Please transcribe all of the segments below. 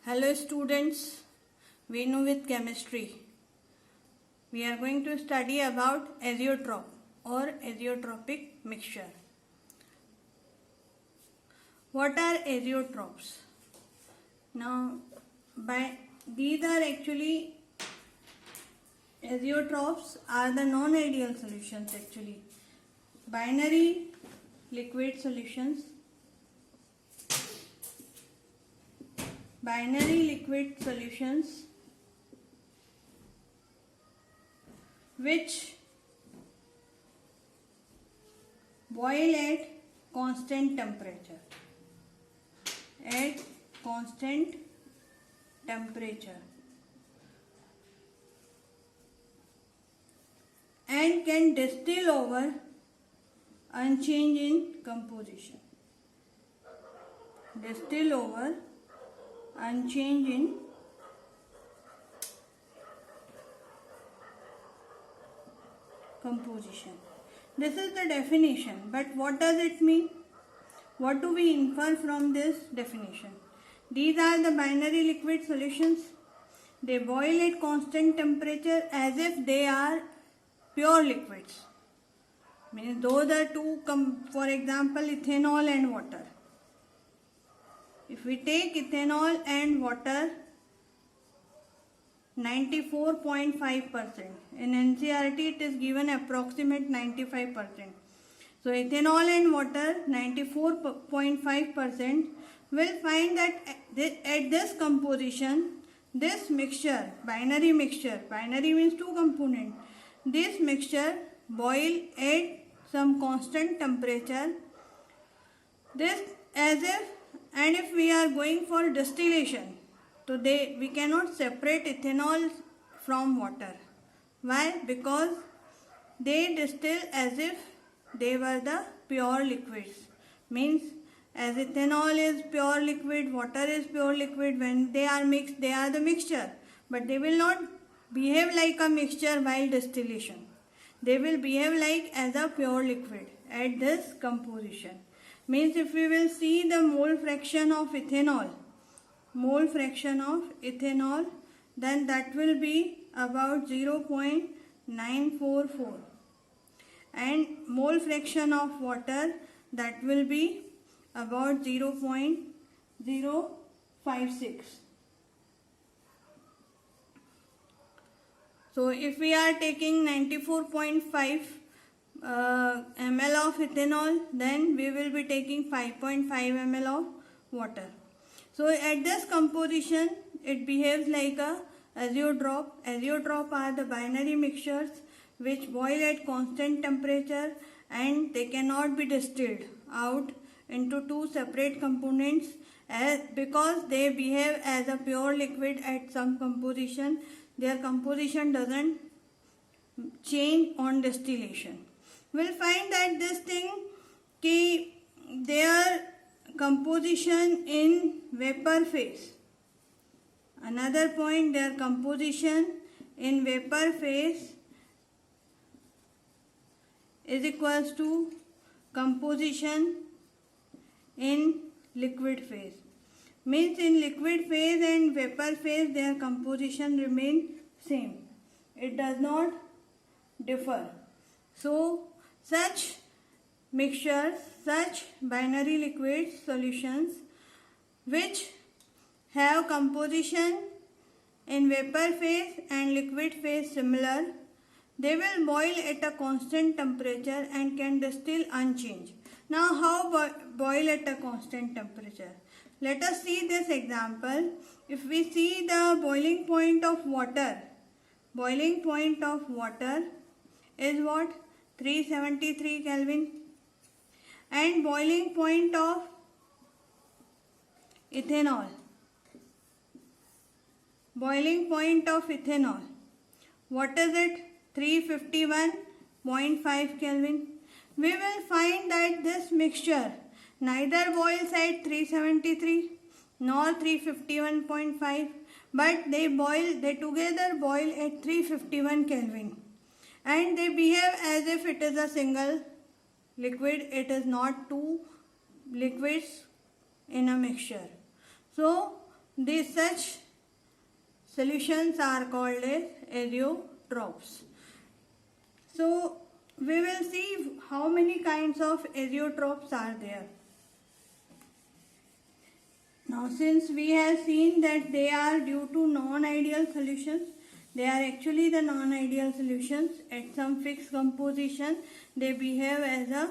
Hello students, Venu with chemistry. We are going to study about azeotrope or azeotropic mixture. What are azeotropes? Now, these are actually azeotropes are the non-ideal solutions actually. Binary liquid solutions. Binary liquid solutions which boil at constant temperature. At constant temperature and can distill over unchanged in composition. Distill over unchanged in composition. This is the definition, but what does it mean? What do we infer from this definition? These are the binary liquid solutions. They boil at constant temperature as if they are pure liquids. Means those are two, for example, ethanol and water. If we take ethanol and water, 94.5%. In NCERT it is given approximate 95%. So ethanol and water 94.5% will find that at this composition, this mixture, binary means two components. This mixture boil at some constant temperature. This as if, and if we are going for distillation, so we cannot separate ethanol from water. Why? Because they distill as if they were the pure liquids. Means as ethanol is pure liquid, water is pure liquid. When they are mixed, they are the mixture. But they will not behave like a mixture while distillation. They will behave like as a pure liquid at this composition. Means if we will see the mole fraction of ethanol, then that will be about 0.944, and mole fraction of water, that will be about 0.056. So if we are taking 94.5 ml of ethanol, then we will be taking 5.5 ml of water. So at this composition, it behaves like a azeotrope. Azeotrope are the binary mixtures which boil at constant temperature and they cannot be distilled out into two separate components because they behave as a pure liquid at some composition. Their composition doesn't change on distillation. We'll find that this thing, their composition in vapor phase. Another point, their composition in vapor phase is equals to composition in liquid phase. Means in liquid phase and vapor phase, their composition remain same. It does not differ. So such mixtures, such binary liquid solutions which have composition in vapor phase and liquid phase similar, they will boil at a constant temperature and can distill unchanged. Now how boil at a constant temperature? Let us see this example. If we see the boiling point of water is what? 373 Kelvin. And boiling point of ethanol. What is it? 351.5 Kelvin. We will find that this mixture neither boils at 373 nor 351.5, but they together boil at 351 Kelvin. And they behave as if it is a single liquid. It is not two liquids in a mixture. So These such solutions are called as azeotrophs. So we will see how many kinds of azeotrophs are there. Now since we have seen that they are due to non-ideal solutions, they are actually the non-ideal solutions at some fixed composition, they behave as a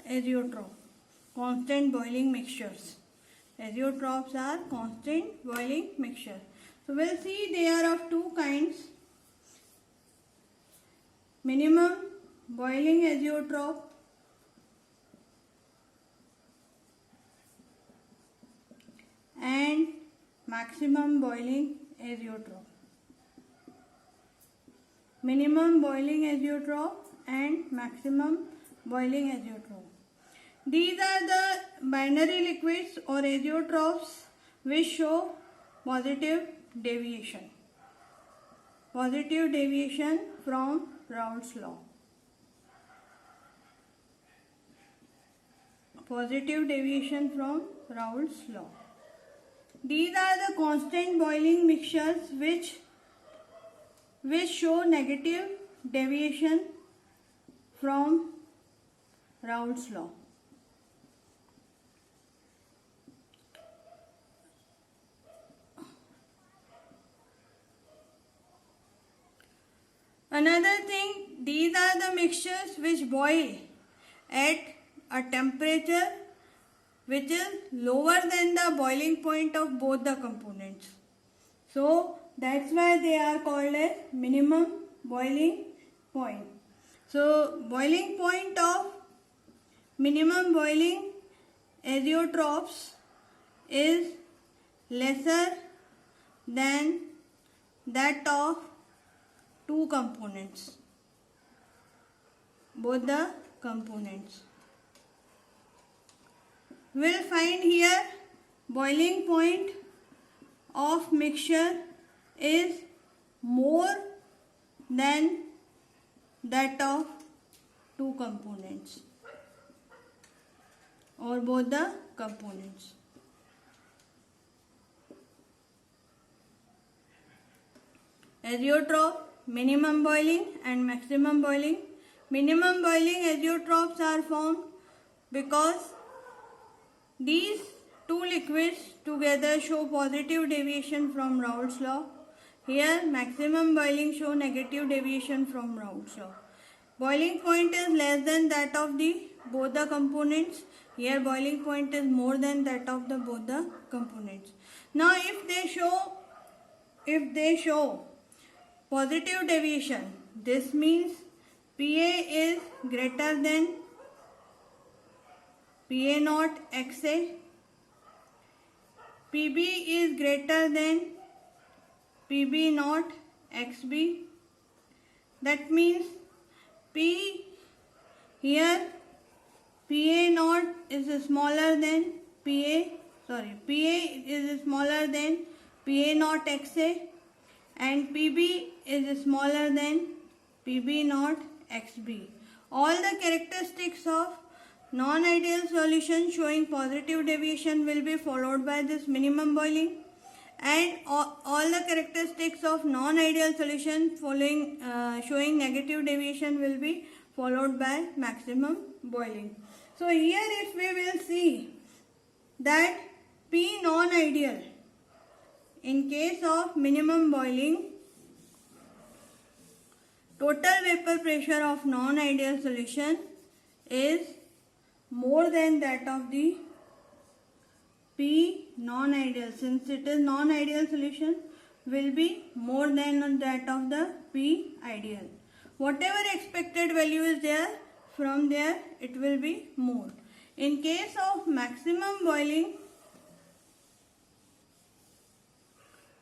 azeotroph, constant boiling mixtures. Azeotrophs are constant boiling mixtures. So we'll see they are of two kinds. Minimum boiling azeotroph and maximum boiling azeotroph. Minimum boiling azeotroph and maximum boiling azeotroph. These are the binary liquids or azeotrophs which show positive deviation. Positive deviation from Raoult's law. Positive deviation from Raoult's law. These are the constant boiling mixtures which show negative deviation from Raoult's law. Another thing, these are the mixtures which boil at a temperature which is lower than the boiling point of both the components. So that's why they are called as minimum boiling point. So boiling point of minimum boiling azeotrophs is lesser than that of two components, both the components. We'll find here boiling point of mixture is more than that of two components or both the components. Azeotroph, minimum boiling and maximum boiling. Minimum boiling azeotrophs are formed because these two liquids together show positive deviation from Raoult's law. Here maximum boiling show negative deviation from Raoult's law. Boiling point is less than that of both the components. Here boiling point is more than that of both the components. Now if they show positive deviation, this means Pa is greater than Pa naught XA, Pb is greater than Pb naught XB. That means P here Pa naught is smaller than Pa is smaller than Pa naught XA and Pb is smaller than Pb naught XB. All the characteristics of non-ideal solution showing positive deviation will be followed by this minimum boiling, and all the characteristics of non-ideal solution showing negative deviation will be followed by maximum boiling. So here if we will see that P non-ideal, in case of minimum boiling, total vapor pressure of non-ideal solution is more than that of the P non-ideal. Since it is non-ideal solution, will be more than that of the P ideal. Whatever expected value is there, from there it will be more. In case of maximum boiling,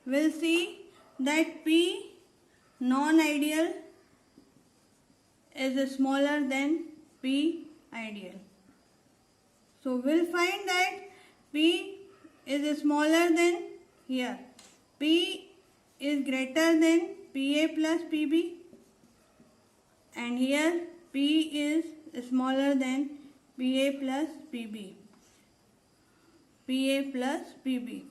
we'll see that P non-ideal is smaller than P ideal. So we'll find that P is smaller than, here P is greater than Pa plus Pb, and here P is smaller than Pa plus Pb. Pa plus Pb.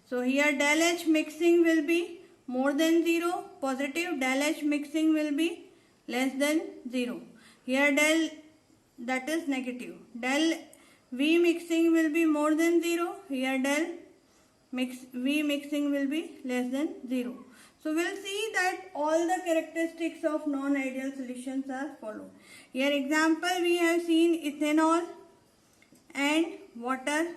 So here del H mixing will be more than 0, positive, del H mixing will be less than 0. Here del, that is negative, del V mixing will be more than 0, here del V mixing will be less than 0. So we'll see that all the characteristics of non-ideal solutions are followed. Here example we have seen ethanol and water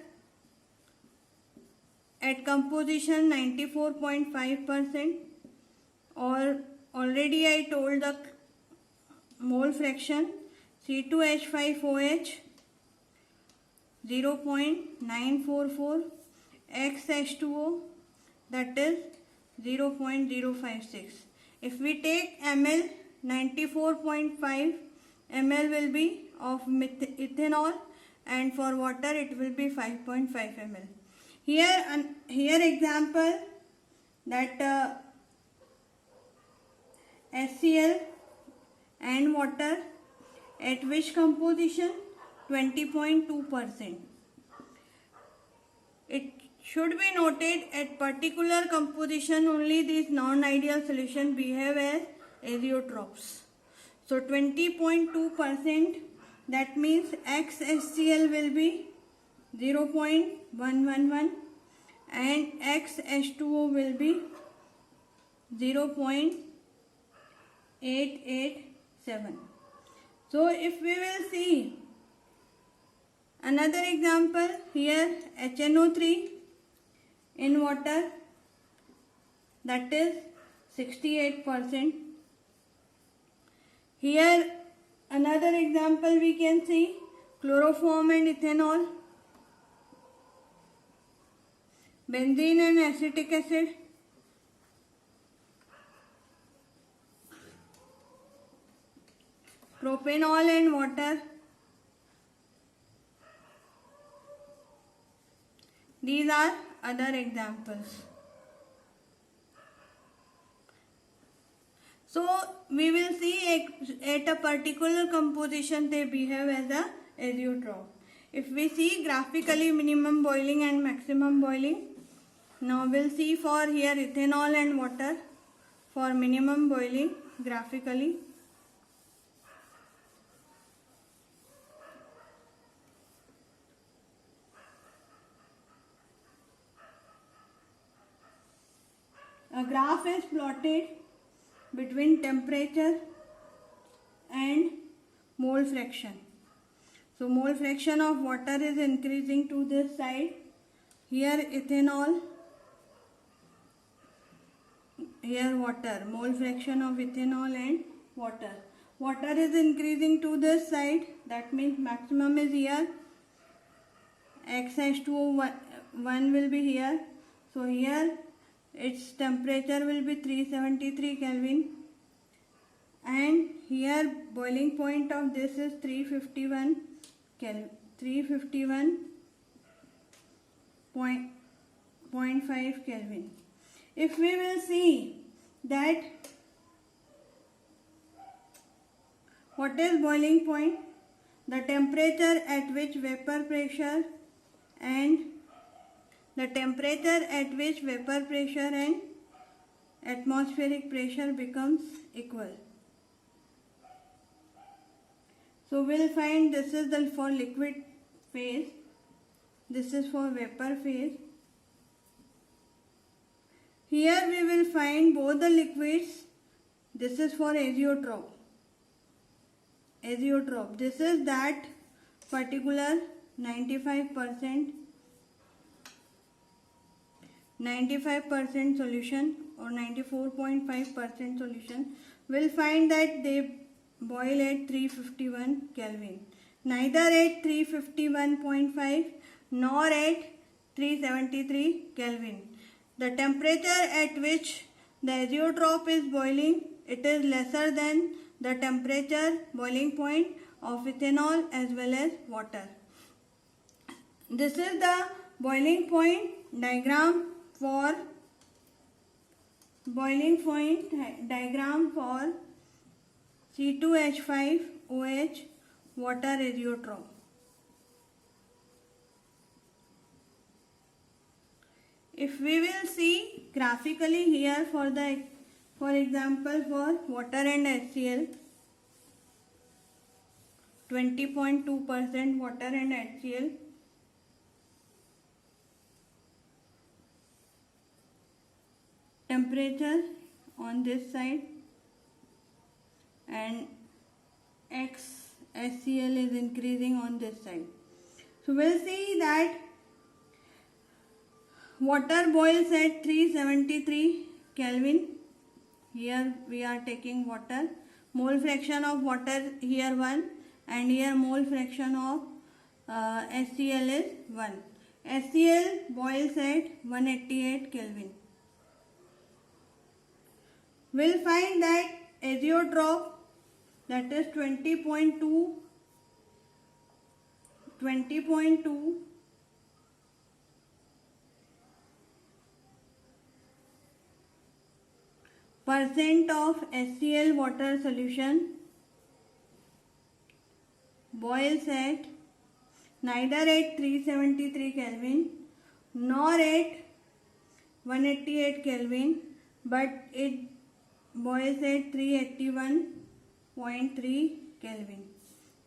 at composition 94.5%, or already I told the mole fraction C2H5OH 0.944, XH2O that is 0.056. If we take ml, 94.5 ml will be of ethanol, and for water it will be 5.5 ml. Here example that HCl and water at which composition 20.2%. It should be noted at particular composition only these non-ideal solution behave as azeotropes. So 20.2%, that means XHCl will be 0.111 and XH2O will be 0.887. So if we will see another example, here HNO3 in water, that is 68%. Here another example we can see chloroform and ethanol, benzene and acetic acid, propanol and water. These are other examples. So we will see at a particular composition they behave as a azeotrope. If we see graphically minimum boiling and maximum boiling, now we'll see for here ethanol and water for minimum boiling graphically. A graph is plotted between temperature and mole fraction. So mole fraction of water is increasing to this side. Here ethanol, here water, mole fraction of ethanol and water. Water is increasing to this side, that means maximum is here. XH2O 1 will be here. So here its temperature will be 373 Kelvin, and here boiling point of this is 351 Kelvin, 351.5 Kelvin. If we will see that what is boiling point, the temperature at which vapor pressure and atmospheric pressure becomes equal. So we'll find this is for liquid phase, this is for vapor phase. Here we will find both the liquids. This is for azeotrope. This is that particular 95% solution or 94.5% solution. We'll find that they boil at 351 Kelvin. Neither at 351.5 nor at 373 Kelvin. The temperature at which the azeotrope is boiling, it is lesser than the temperature boiling point of ethanol as well as water. This is the boiling point diagram for C2H5OH water azeotrope. if we will see graphically here for example for water and HCl, 20.2% water and HCl, temperature on this side, and HCl is increasing on this side. So we'll see that water boils at 373 Kelvin. Here we are taking water. Mole fraction of water here 1, and here mole fraction of HCl is 1. HCl boils at 188 Kelvin. We'll find that azeotrope, that is 20.2% of HCl water solution boils at neither at 373 Kelvin nor at 188 Kelvin, but it boils at 381.3 Kelvin.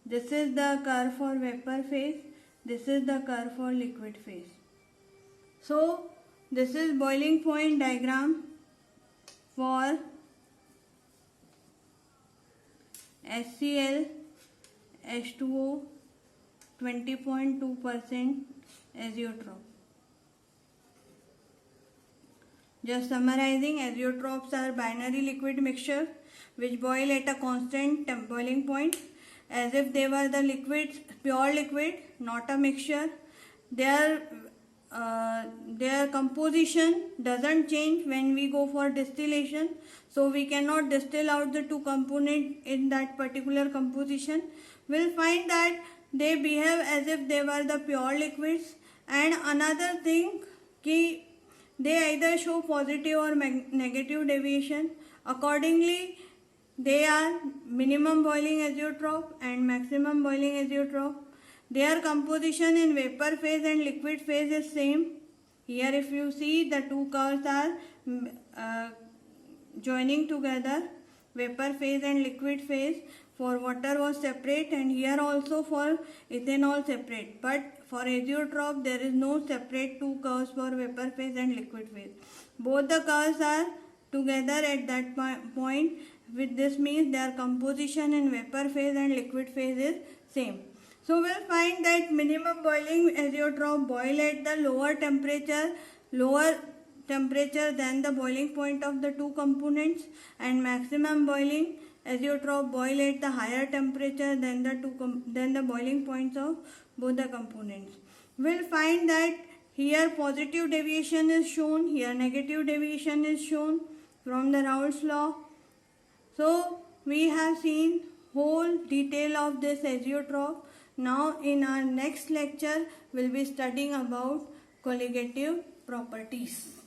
This is the curve for vapor phase. This is the curve for liquid phase. So this is boiling point diagram for HCl H2O 20.2% azeotrope. Just summarizing, azeotropes are binary liquid mixtures which boil at a constant boiling point as if they were the liquids, pure liquid, not a mixture. Their composition doesn't change when we go for distillation, so we cannot distill out the two components in that particular composition. We'll find that they behave as if they were the pure liquids. And another thing, they either show positive or negative deviation. Accordingly, they are minimum boiling azeotrope and maximum boiling azeotrope. Their composition in vapor phase and liquid phase is same. Here if you see, the two curves are joining together. Vapor phase and liquid phase for water was separate, and here also for ethanol separate. But for azeotrope there is no separate two curves for vapor phase and liquid phase. Both the curves are together at that point. With this means their composition in vapor phase and liquid phase is same. So we'll find that minimum boiling azeotrope boil at the lower temperature than the boiling point of the two components, and maximum boiling azeotrope boil at the higher temperature than the boiling points of both the components. We'll find that here positive deviation is shown, here negative deviation is shown from the Raoult's law. So we have seen whole detail of this azeotrope. Now in our next lecture we'll be studying about colligative properties.